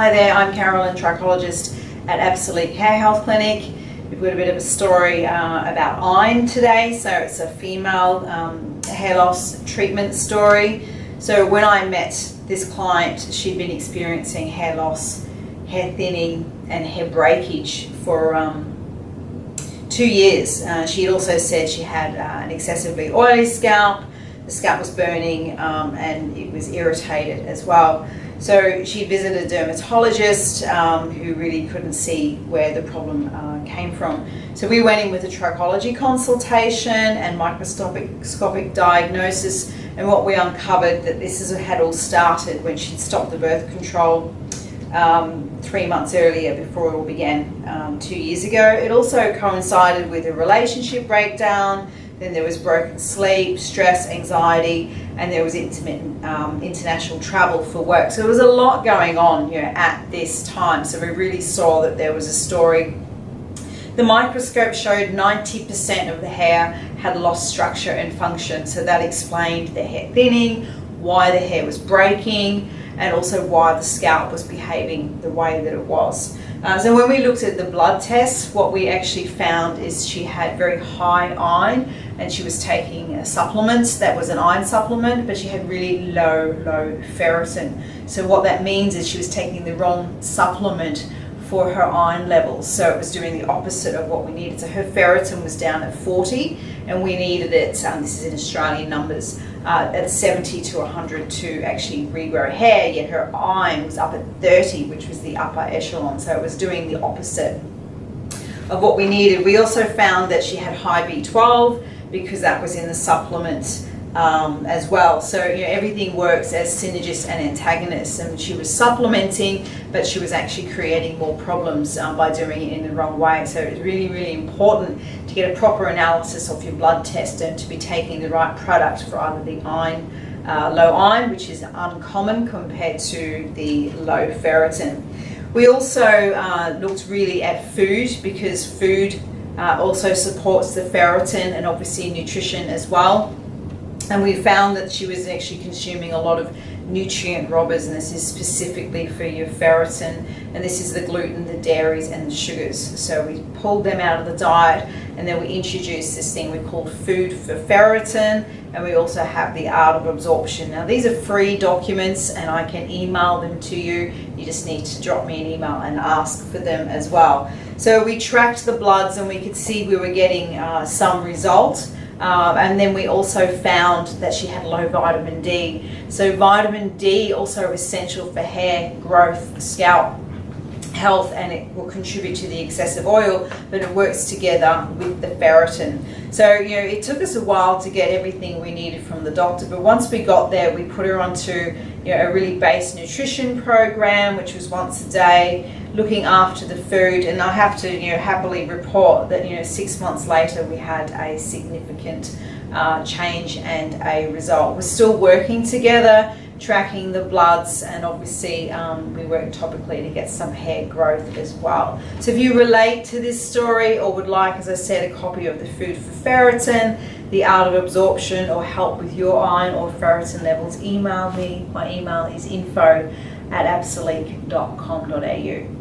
Hi there, I'm Carolyn, trichologist at Absolique Hair Health Clinic. We've got a bit of a story about iron today. So it's a female hair loss treatment story. So when I met this client, she'd been experiencing hair loss, hair thinning and hair breakage for 2 years. She had also said she had an excessively oily scalp, the scalp was burning and it was irritated as well. So she visited a dermatologist who really couldn't see where the problem came from. So we went in with a trichology consultation and microscopic diagnosis, and what we uncovered that this had all started when she'd stopped the birth control 3 months earlier before it all began 2 years ago. It also coincided with a relationship breakdown. Then there was broken sleep, stress, anxiety, and there was intermittent international travel for work. So there was a lot going on, at this time. So we really saw that there was a story. The microscope showed 90% of the hair had lost structure and function. So that explained the hair thinning, why the hair was breaking, and also why the scalp was behaving the way that it was. So when we looked at the blood tests, what we actually found is she had very high iron, and she was taking a supplement that was an iron supplement, but she had really low ferritin. So what that means is she was taking the wrong supplement for her iron levels. So it was doing the opposite of what we needed. So her ferritin was down at 40, and we needed it, this is in Australian numbers, at 70 to 100 to actually regrow hair, yet her iron was up at 30, which was the upper echelon. So it was doing the opposite of what we needed. We also found that she had high B12 because that was in the supplement as well. So everything works as synergists and antagonists, and she was supplementing, but she was actually creating more problems by doing it in the wrong way. So it's really important to get a proper analysis of your blood test and to be taking the right product for either the iron, low iron, which is uncommon compared to the low ferritin. We also looked really at food, because food also supports the ferritin and obviously nutrition as well. And we found that she was actually consuming a lot of nutrient robbers, and this is specifically for your ferritin, and this is the gluten, the dairies and the sugars. So we pulled them out of the diet, and then we introduced this thing we called food for ferritin, and we also have the art of absorption. Now these are free documents and I can email them to you. You just need to drop me an email and ask for them as well. So we tracked the bloods and we could see we were getting some results. And then we also found that she had low vitamin D. So vitamin D also essential for hair growth, scalp health, and it will contribute to the excessive oil, but it works together with the ferritin. So it took us a while to get everything we needed from the doctor, but once we got there, we put her onto a really base nutrition program, which was once a day, looking after the food. And I have to happily report that 6 months later we had a significant change and a result. We're still working together, tracking the bloods, and obviously we work topically to get some hair growth as well. So if you relate to this story or would like, as I said, a copy of the food for ferritin, the art of absorption, or help with your iron or ferritin levels, email me. My email is info@absolique.com.au.